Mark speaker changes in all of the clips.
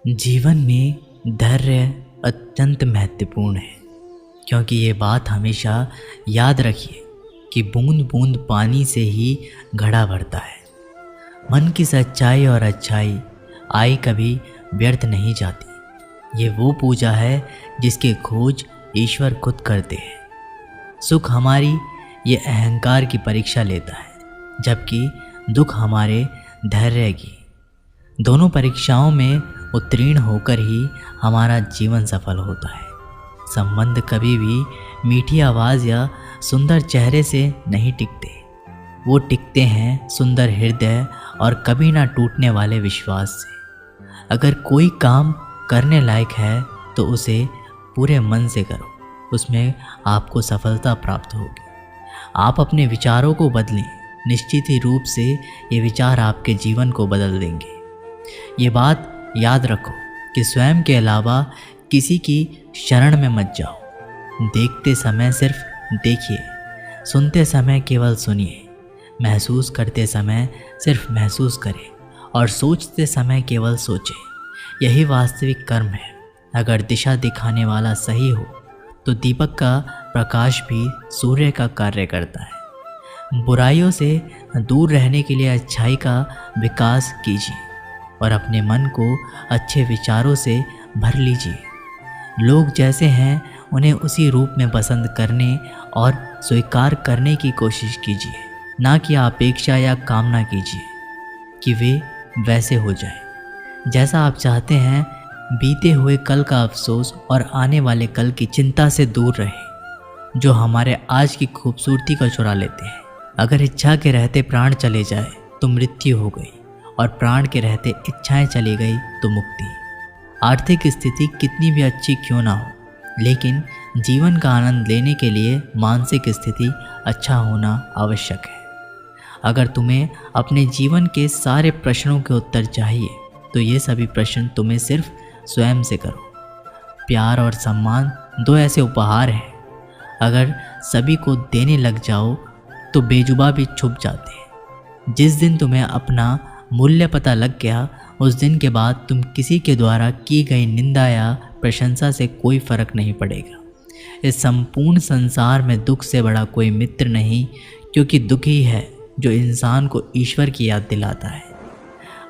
Speaker 1: जीवन में धैर्य अत्यंत महत्वपूर्ण है, क्योंकि ये बात हमेशा याद रखिए कि बूंद बूंद पानी से ही घड़ा भरता है। मन की सच्चाई और अच्छाई आई कभी व्यर्थ नहीं जाती। ये वो पूजा है जिसके खोज ईश्वर खुद करते हैं। सुख हमारी ये अहंकार की परीक्षा लेता है, जबकि दुख हमारे धैर्य की। दोनों परीक्षाओं में उत्तीर्ण होकर ही हमारा जीवन सफल होता है। संबंध कभी भी मीठी आवाज़ या सुंदर चेहरे से नहीं टिकते, वो टिकते हैं सुंदर हृदय और कभी ना टूटने वाले विश्वास से। अगर कोई काम करने लायक है तो उसे पूरे मन से करो, उसमें आपको सफलता प्राप्त होगी। आप अपने विचारों को बदलें, निश्चित ही रूप से ये विचार आपके जीवन को बदल देंगे। ये बात याद रखो कि स्वयं के अलावा किसी की शरण में मत जाओ। देखते समय सिर्फ देखिए, सुनते समय केवल सुनिए, महसूस करते समय सिर्फ महसूस करें और सोचते समय केवल सोचें। यही वास्तविक कर्म है। अगर दिशा दिखाने वाला सही हो तो दीपक का प्रकाश भी सूर्य का कार्य करता है। बुराइयों से दूर रहने के लिए अच्छाई का विकास कीजिए और अपने मन को अच्छे विचारों से भर लीजिए। लोग जैसे हैं उन्हें उसी रूप में पसंद करने और स्वीकार करने की कोशिश कीजिए, ना कि अपेक्षा या कामना कीजिए कि वे वैसे हो जाए जैसा आप चाहते हैं। बीते हुए कल का अफसोस और आने वाले कल की चिंता से दूर रहें, जो हमारे आज की खूबसूरती को चुरा लेते हैं। अगर इच्छा के रहते प्राण चले जाए तो मृत्यु हो गई, और प्राण के रहते इच्छाएं चली गई तो मुक्ति। आर्थिक स्थिति कितनी भी अच्छी क्यों ना हो, लेकिन जीवन का आनंद लेने के लिए मानसिक स्थिति अच्छा होना आवश्यक है। अगर तुम्हें अपने जीवन के सारे प्रश्नों के उत्तर चाहिए तो ये सभी प्रश्न तुम्हें सिर्फ स्वयं से करो। प्यार और सम्मान दो ऐसे उपहार हैं, अगर सभी को देने लग जाओ तो बेजुबा भी छुप जाते हैं। जिस दिन तुम्हें अपना मूल्य पता लग गया, उस दिन के बाद तुम किसी के द्वारा की गई निंदा या प्रशंसा से कोई फर्क नहीं पड़ेगा। इस संपूर्ण संसार में दुख से बड़ा कोई मित्र नहीं, क्योंकि दुख ही है जो इंसान को ईश्वर की याद दिलाता है।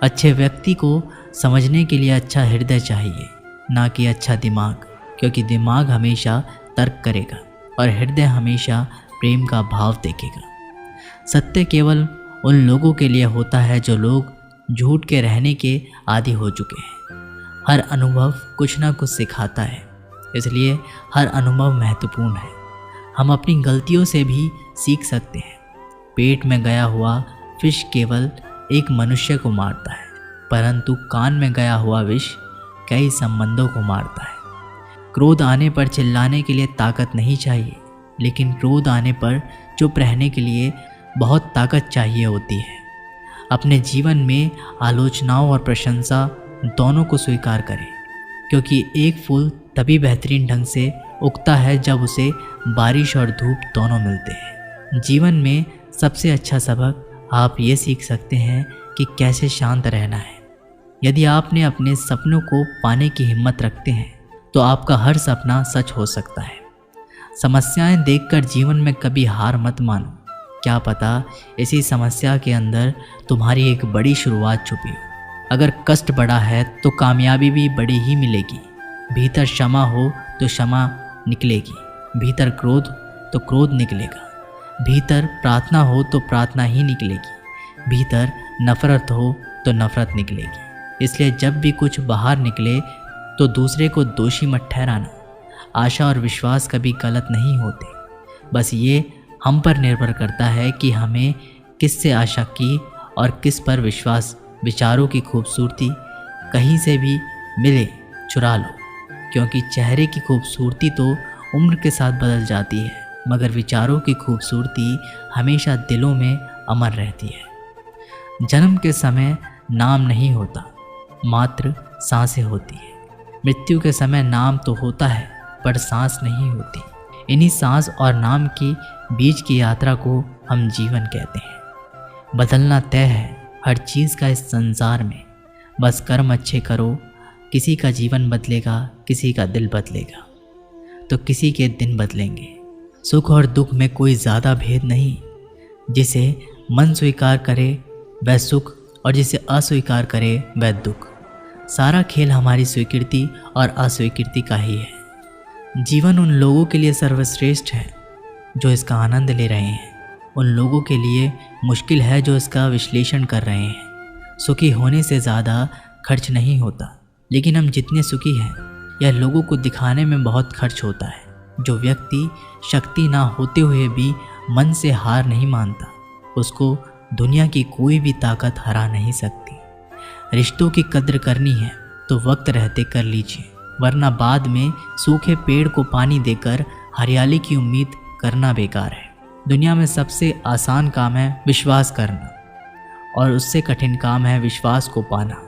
Speaker 1: अच्छे व्यक्ति को समझने के लिए अच्छा हृदय चाहिए, ना कि अच्छा दिमाग, क्योंकि दिमाग हमेशा तर्क करेगा और हृदय हमेशा प्रेम का भाव देखेगा। सत्य केवल उन लोगों के लिए होता है जो लोग झूठ के रहने के आदी हो चुके हैं। हर अनुभव कुछ ना कुछ सिखाता है, इसलिए हर अनुभव महत्वपूर्ण है। हम अपनी गलतियों से भी सीख सकते हैं। पेट में गया हुआ विष केवल एक मनुष्य को मारता है, परंतु कान में गया हुआ विष कई संबंधों को मारता है। क्रोध आने पर चिल्लाने के लिए ताकत नहीं चाहिए, लेकिन क्रोध आने पर चुप रहने के लिए बहुत ताकत चाहिए होती है। अपने जीवन में आलोचनाओं और प्रशंसा दोनों को स्वीकार करें, क्योंकि एक फूल तभी बेहतरीन ढंग से उगता है जब उसे बारिश और धूप दोनों मिलते हैं। जीवन में सबसे अच्छा सबक आप ये सीख सकते हैं कि कैसे शांत रहना है। यदि आपने अपने सपनों को पाने की हिम्मत रखते हैं तो आपका हर सपना सच हो सकता है। समस्याएं देखकर जीवन में कभी हार मत मानो। क्या पता इसी समस्या के अंदर तुम्हारी एक बड़ी शुरुआत छुपी हो। अगर कष्ट बड़ा है तो कामयाबी भी बड़ी ही मिलेगी। भीतर क्षमा हो तो क्षमा निकलेगी, भीतर क्रोध तो क्रोध निकलेगा, भीतर प्रार्थना हो तो प्रार्थना ही निकलेगी, भीतर नफरत हो तो नफरत निकलेगी। इसलिए जब भी कुछ बाहर निकले तो दूसरे को दोषी मत ठहराना। आशा और विश्वास कभी गलत नहीं होते, बस ये हम पर निर्भर करता है कि हमें किस से आशा की और किस पर विश्वास। विचारों की खूबसूरती कहीं से भी मिले चुरा लो, क्योंकि चेहरे की खूबसूरती तो उम्र के साथ बदल जाती है, मगर विचारों की खूबसूरती हमेशा दिलों में अमर रहती है। जन्म के समय नाम नहीं होता, मात्र सांसें होती है। मृत्यु के समय नाम तो होता है पर सांस नहीं होती। इन्हीं सांस और नाम की बीच की यात्रा को हम जीवन कहते हैं। बदलना तय है हर चीज़ का इस संसार में, बस कर्म अच्छे करो किसी का जीवन बदलेगा, किसी का दिल बदलेगा, तो किसी के दिन बदलेंगे। सुख और दुख में कोई ज़्यादा भेद नहीं। जिसे मन स्वीकार करे वह सुख और जिसे अस्वीकार करे वह दुख। सारा खेल हमारी स्वीकृति और अस्वीकृति का ही है। जीवन उन लोगों के लिए सर्वश्रेष्ठ है जो इसका आनंद ले रहे हैं, उन लोगों के लिए मुश्किल है जो इसका विश्लेषण कर रहे हैं। सुखी होने से ज़्यादा खर्च नहीं होता, लेकिन हम जितने सुखी हैं यह लोगों को दिखाने में बहुत खर्च होता है। जो व्यक्ति शक्ति ना होते हुए भी मन से हार नहीं मानता, उसको दुनिया की कोई भी ताकत हरा नहीं सकती। रिश्तों की कद्र करनी है तो वक्त रहते कर लीजिए, वरना बाद में सूखे पेड़ को पानी देकर हरियाली की उम्मीद करना बेकार है। दुनिया में सबसे आसान काम है विश्वास करना, और उससे कठिन काम है विश्वास को पाना।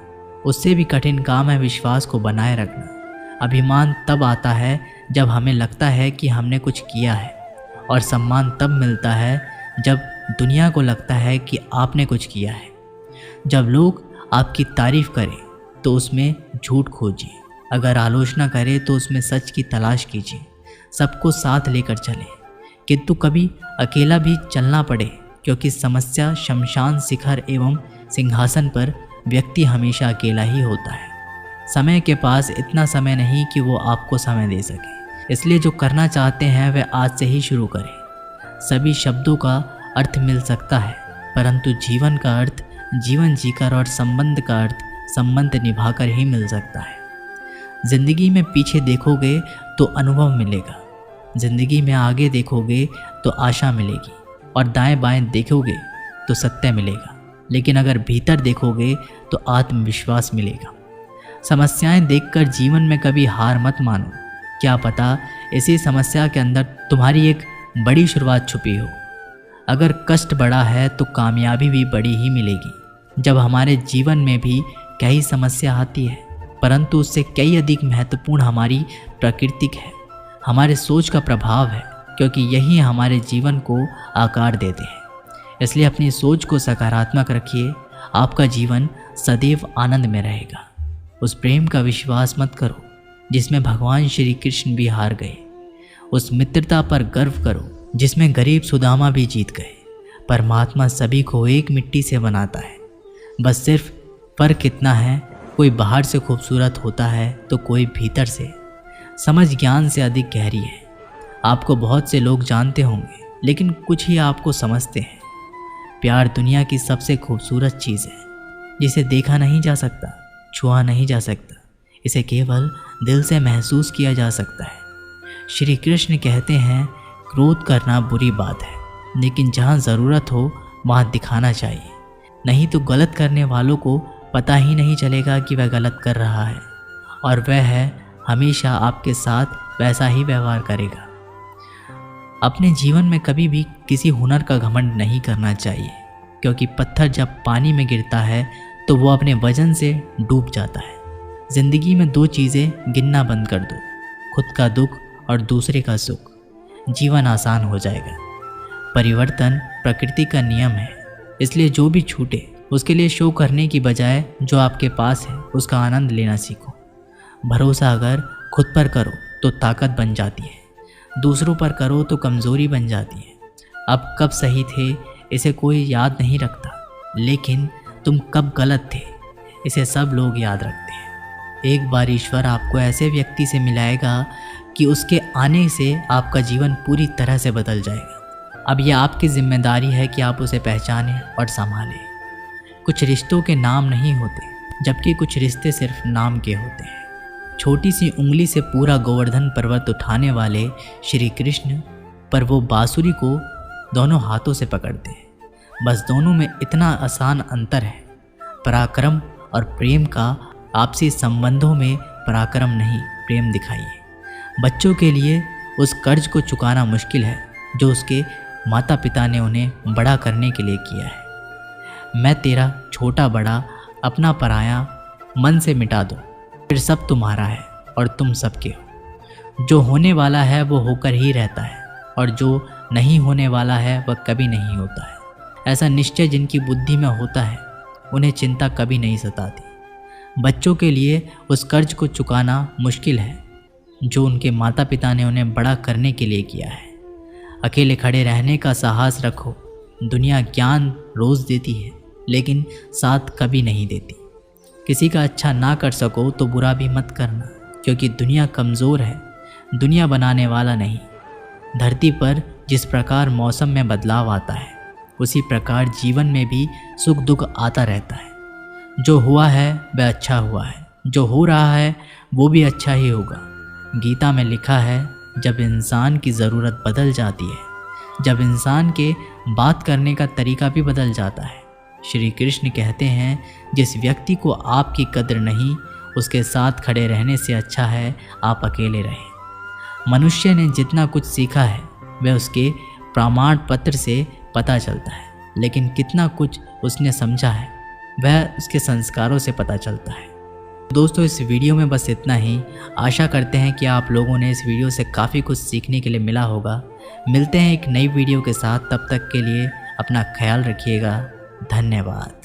Speaker 1: उससे भी कठिन काम है विश्वास को बनाए रखना। अभिमान तब आता है जब हमें लगता है कि हमने कुछ किया है, और सम्मान तब मिलता है जब दुनिया को लगता है कि आपने कुछ किया है। जब लोग आपकी तारीफ़ करें तो उसमें झूठ खोजिए, अगर आलोचना करें तो उसमें सच की तलाश कीजिए। सबको साथ लेकर चलें, किंतु कभी अकेला भी चलना पड़े, क्योंकि समस्या, शमशान, शिखर एवं सिंहासन पर व्यक्ति हमेशा अकेला ही होता है। समय के पास इतना समय नहीं कि वो आपको समय दे सके, इसलिए जो करना चाहते हैं वह आज से ही शुरू करें। सभी शब्दों का अर्थ मिल सकता है, परंतु जीवन का अर्थ जीवन जीकर और संबंध का अर्थ संबंध निभाकर ही मिल सकता है। जिंदगी में पीछे देखोगे तो अनुभव मिलेगा, जिंदगी में आगे देखोगे तो आशा मिलेगी, और दाएं बाएं देखोगे तो सत्य मिलेगा, लेकिन अगर भीतर देखोगे तो आत्मविश्वास मिलेगा। समस्याएं देखकर जीवन में कभी हार मत मानो, क्या पता इसी समस्या के अंदर तुम्हारी एक बड़ी शुरुआत छुपी हो। अगर कष्ट बड़ा है तो कामयाबी भी बड़ी ही मिलेगी। जब हमारे जीवन में भी कई समस्या आती है, परंतु उससे कई अधिक महत्वपूर्ण हमारी प्रकृति है, हमारे सोच का प्रभाव है, क्योंकि यही हमारे जीवन को आकार देते हैं। इसलिए अपनी सोच को सकारात्मक रखिए, आपका जीवन सदैव आनंद में रहेगा। उस प्रेम का विश्वास मत करो जिसमें भगवान श्री कृष्ण भी हार गए। उस मित्रता पर गर्व करो जिसमें गरीब सुदामा भी जीत गए। परमात्मा सभी को एक मिट्टी से बनाता है, बस सिर्फ फर्क इतना है, कोई बाहर से खूबसूरत होता है तो कोई भीतर से। समझ ज्ञान से अधिक गहरी है। आपको बहुत से लोग जानते होंगे, लेकिन कुछ ही आपको समझते हैं। प्यार दुनिया की सबसे खूबसूरत चीज़ है, जिसे देखा नहीं जा सकता, छुआ नहीं जा सकता, इसे केवल दिल से महसूस किया जा सकता है। श्री कृष्ण कहते हैं, क्रोध करना बुरी बात है, लेकिन जहाँ ज़रूरत हो वहाँ दिखाना चाहिए, नहीं तो गलत करने वालों को पता ही नहीं चलेगा कि वह गलत कर रहा है, और वह है हमेशा आपके साथ वैसा ही व्यवहार करेगा। अपने जीवन में कभी भी किसी हुनर का घमंड नहीं करना चाहिए, क्योंकि पत्थर जब पानी में गिरता है तो वो अपने वजन से डूब जाता है। ज़िंदगी में दो चीज़ें गिनना बंद कर दो, खुद का दुख और दूसरे का सुख। जीवन आसान हो जाएगा। परिवर्तन प्रकृति का नियम है, इसलिए जो भी छूटे उसके लिए शो करने की बजाय जो आपके पास है उसका आनंद लेना सीखो। भरोसा अगर खुद पर करो तो ताकत बन जाती है, दूसरों पर करो तो कमज़ोरी बन जाती है। अब कब सही थे इसे कोई याद नहीं रखता, लेकिन तुम कब गलत थे इसे सब लोग याद रखते हैं। एक बार ईश्वर आपको ऐसे व्यक्ति से मिलाएगा कि उसके आने से आपका जीवन पूरी तरह से बदल जाएगा। अब यह आपकी जिम्मेदारी है कि आप उसे पहचानें और संभालें। कुछ रिश्तों के नाम नहीं होते, जबकि कुछ रिश्ते सिर्फ नाम के होते हैं। छोटी सी उंगली से पूरा गोवर्धन पर्वत उठाने वाले श्री कृष्ण पर वो बांसुरी को दोनों हाथों से पकड़ते हैं। बस दोनों में इतना आसान अंतर है, पराक्रम और प्रेम का। आपसी संबंधों में पराक्रम नहीं, प्रेम दिखाइए। बच्चों के लिए उस कर्ज को चुकाना मुश्किल है जो उसके माता पिता ने उन्हें बड़ा करने के लिए किया है। मैं तेरा छोटा बड़ा अपना पराया मन से मिटा दो, फिर सब तुम्हारा है और तुम सबके हो। जो होने वाला है वो होकर ही रहता है, और जो नहीं होने वाला है वह कभी नहीं होता है। ऐसा निश्चय जिनकी बुद्धि में होता है उन्हें चिंता कभी नहीं सताती। बच्चों के लिए उस कर्ज को चुकाना मुश्किल है जो उनके माता पिता ने उन्हें बड़ा करने के लिए किया है। अकेले खड़े रहने का साहस रखो। दुनिया ज्ञान रोज़ देती है लेकिन साथ कभी नहीं देती। किसी का अच्छा ना कर सको तो बुरा भी मत करना, क्योंकि दुनिया कमज़ोर है, दुनिया बनाने वाला नहीं। धरती पर जिस प्रकार मौसम में बदलाव आता है उसी प्रकार जीवन में भी सुख दुख आता रहता है। जो हुआ है वह अच्छा हुआ है, जो हो रहा है वो भी अच्छा ही होगा। गीता में लिखा है, जब इंसान की ज़रूरत बदल जाती है, जब इंसान के बात करने का तरीका भी बदल जाता है। श्री कृष्ण कहते हैं, जिस व्यक्ति को आपकी कद्र नहीं उसके साथ खड़े रहने से अच्छा है आप अकेले रहें। मनुष्य ने जितना कुछ सीखा है वह उसके प्रमाण पत्र से पता चलता है, लेकिन कितना कुछ उसने समझा है वह उसके संस्कारों से पता चलता है। दोस्तों, इस वीडियो में बस इतना ही। आशा करते हैं कि आप लोगों ने इस वीडियो से काफ़ी कुछ सीखने के लिए मिला होगा। मिलते हैं एक नई वीडियो के साथ, तब तक के लिए अपना ख्याल रखिएगा। धन्यवाद।